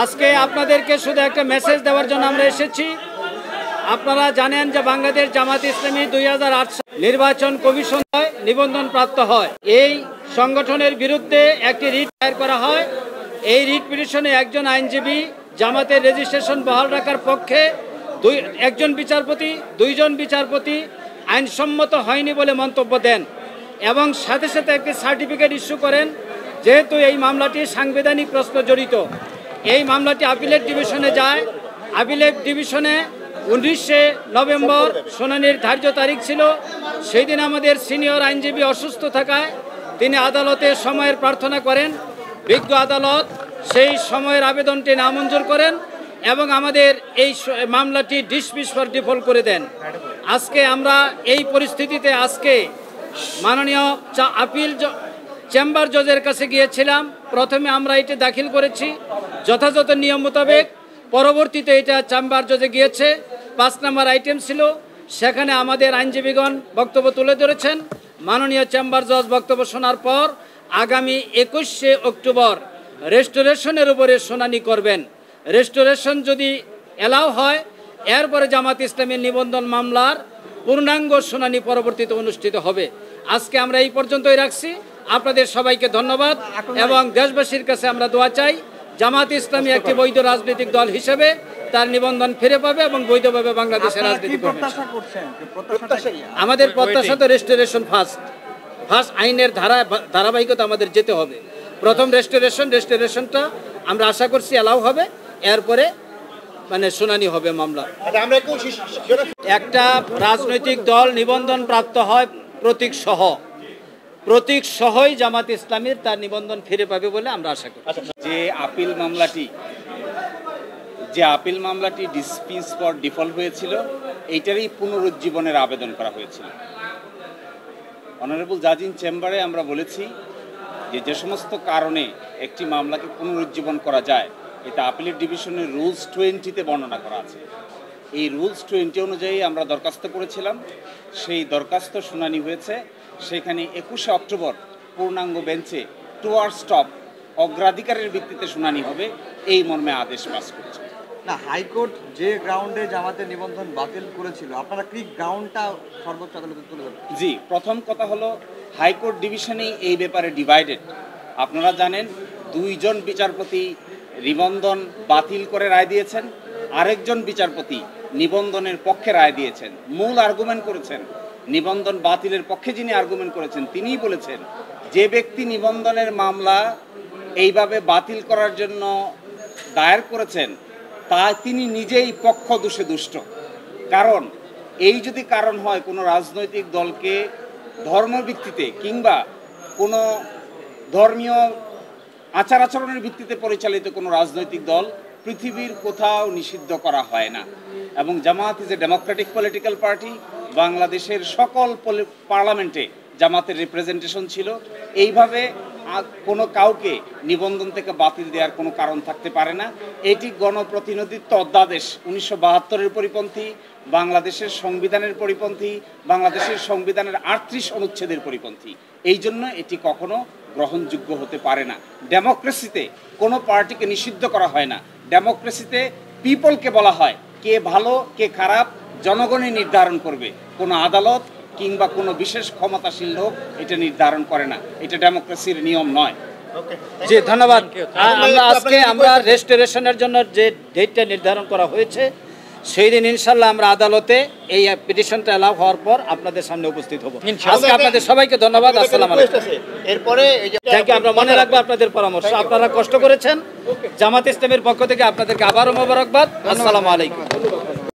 আজকে আপনাদেরকে শুধু একটা মেসেজ দেওয়ার জন্য আমরা এসেছি। আপনারা জানেন যে বাংলাদেশ জামাত ইসলামী 2008 নির্বাচন কমিশন নিবন্ধন প্রাপ্ত হয়। এই সংগঠনের বিরুদ্ধে একটি রিট দায়ের করা হয়। এই রিট পিটিশনে একজন আইনজীবী জামাতের রেজিস্ট্রেশন বহাল রাখার পক্ষে একজন বিচারপতি, দুইজন বিচারপতি আইনসম্মত হয়নি বলে মন্তব্য দেন এবং সাথে সাথে একটি সার্টিফিকেট ইস্যু করেন। যেহেতু এই মামলাটি সাংবিধানিক প্রশ্ন জড়িত, এই মামলাটি আপিলেট ডিভিশনে যায়। আপিলেট ডিভিশনে 19 নভেম্বর শুনানির ধার্য তারিখ ছিল। সেই দিন আমাদের সিনিয়র আইনজীবী অসুস্থ থাকায় তিনি আদালতে সময়ের প্রার্থনা করেন। বিজ্ঞ আদালত সেই সময়ের আবেদনটি নামঞ্জুর করেন এবং আমাদের এই মামলাটি ডিসমিস ফর ডিফল্ট করে দেন। আজকে আমরা এই পরিস্থিতিতে আজকে মাননীয় আপিল চেম্বার জজের কাছে গিয়েছিলাম। প্রথমে আমরা এটি দাখিল করেছি যথাযথ নিয়ম মোতাবেক। পরবর্তীতে এটা চেম্বার জজে গিয়েছে। 5 নম্বর আইটেম ছিল, সেখানে আমাদের আইনজীবীগণ বক্তব্য তুলে ধরেছেন। মাননীয় চেম্বার জজ বক্তব্য শোনার পর আগামী 21শে অক্টোবর রেস্টোরেশনের উপরে শুনানি করবেন। রেস্টোরেশন যদি এলাও হয়, এরপরে জামাত ইসলামের নিবন্ধন মামলার পূর্ণাঙ্গ শুনানি পরবর্তীতে অনুষ্ঠিত হবে। আজকে আমরা এই পর্যন্তই রাখছি। আপনাদের সবাইকে ধন্যবাদ এবং দেশবাসীর কাছে আমরা দোয়া চাই জামাত ইসলামী একটি বৈধ রাজনৈতিক দল হিসেবে তার নিবন্ধন ফিরে পাবে এবং বৈধভাবে বাংলাদেশের রাজনীতি করবে। আমাদের প্রত্যাশা তো রেস্টোরেশন ফার্স্ট আইনের ধারাবাহিকতা আমাদের যেতে হবে। প্রথম রেস্টোরেশনটা আমরা আশা করছি এলাও হবে, এরপরে মানে শুনানি হবে মামলা। একটা রাজনৈতিক দল নিবন্ধন প্রাপ্ত হয় প্রতীক সহই জামাত ইসলামীর তার নিবন্ধন ফিরে পাবে বলে আমরা আশা করি। যে আপিল মামলাটি ডিসমিস ফর ডিফল্ট হয়েছিল, এইটারই পুনরুজ্জীবনের আবেদন করা হয়েছিল। অনারেবল জাজ ইন চেম্বারে আমরা বলেছি যে সমস্ত কারণে একটি মামলাকে পুনরুজ্জীবন করা যায়, এটা আপিলেট ডিভিশনের রুলস 20-তে বর্ণনা করা আছে। এই রুলস 20 অনুযায়ী আমরা দরখাস্ত করেছিলাম। সেই দরখাস্ত শুনানি হয়েছে। সেখানে 21শে অক্টোবর পূর্ণাঙ্গ বেঞ্চে টুয়ার্ড স্টপ অগ্রাধিকারের ভিত্তিতে শুনানি হবে, এই মর্মে আদেশ পাস করেছে। না, হাইকোর্ট যে গ্রাউন্ডে জামাতের নিবন্ধন বাতিল করেছিল, আপনারা কি গ্রাউন্ডটা সর্বোচ্চ আদালতে তুলে ধরেন? জি, প্রথম কথা হলো হাইকোর্ট ডিভিশনেই এই ব্যাপারে ডিভাইডেড। আপনারা জানেন 2 জন বিচারপতি নিবন্ধন বাতিল করে রায় দিয়েছেন, আরেকজন বিচারপতি নিবন্ধনের পক্ষে রায় দিয়েছেন। মূল আর্গুমেন্ট করেছেন, নিবন্ধন বাতিলের পক্ষে যিনি আর্গুমেন্ট করেছেন তিনিই বলেছেন যে ব্যক্তি নিবন্ধনের মামলা এইভাবে বাতিল করার জন্য দায়ের করেছেন তিনি নিজেই পক্ষ দোষে দুষ্ট। কারণ এই যদি কারণ হয় কোনো রাজনৈতিক দলকে ধর্মভিত্তিতে কিংবা কোনো ধর্মীয় আচার আচরণের ভিত্তিতে পরিচালিত কোনো রাজনৈতিক দল পৃথিবীর কোথাও নিষিদ্ধ করা হয় না। এবং Jamaat is a democratic political party. বাংলাদেশের সকল পার্লামেন্টে জামাতের রিপ্রেজেন্টেশন ছিল। এইভাবে কোনো কাউকে নিবন্ধন থেকে বাতিল দেওয়ার কোনো কারণ থাকতে পারে না। এটি গণপ্রতিনিধিত্ব অধ্যাদেশ 1972-এর পরিপন্থী, বাংলাদেশের সংবিধানের পরিপন্থী, বাংলাদেশের সংবিধানের 38 অনুচ্ছেদের পরিপন্থী। এই জন্য এটি কখনো গ্রহণযোগ্য হতে পারে না। ডেমোক্রেসিতে কোনো পার্টিকে নিষিদ্ধ করা হয় না। ডেমোক্রেসিতে পিপলকে বলা হয় কে ভালো কে খারাপ জনগণই নির্ধারণ করবে, কোনো আদালত কিংবা কোনো বিশেষ ক্ষমতাশীল লোক এটা নির্ধারণ করে না। এটা ডেমোক্রেসির নিয়ম নয়। জি, ধন্যবাদ। আমরা রেস্টোরেশনের জন্য যে ডেটটা নির্ধারণ করা হয়েছে সেই দিন ইনশাল্লাহ আমরা আদালতে এই পিটিশনটা এলাও হওয়ার পর আপনাদের সামনে উপস্থিত হব। আজকে আপনাদের সবাইকে ধন্যবাদ। আসসালামু আলাইকুম। এরপরে আমরা মনে রাখবো আপনাদের পরামর্শ। আপনারা কষ্ট করেছেন। জামাত ইসলামের পক্ষ থেকে আপনাদেরকে আবারও মোবারকবাদ। আসসালামু আলাইকুম।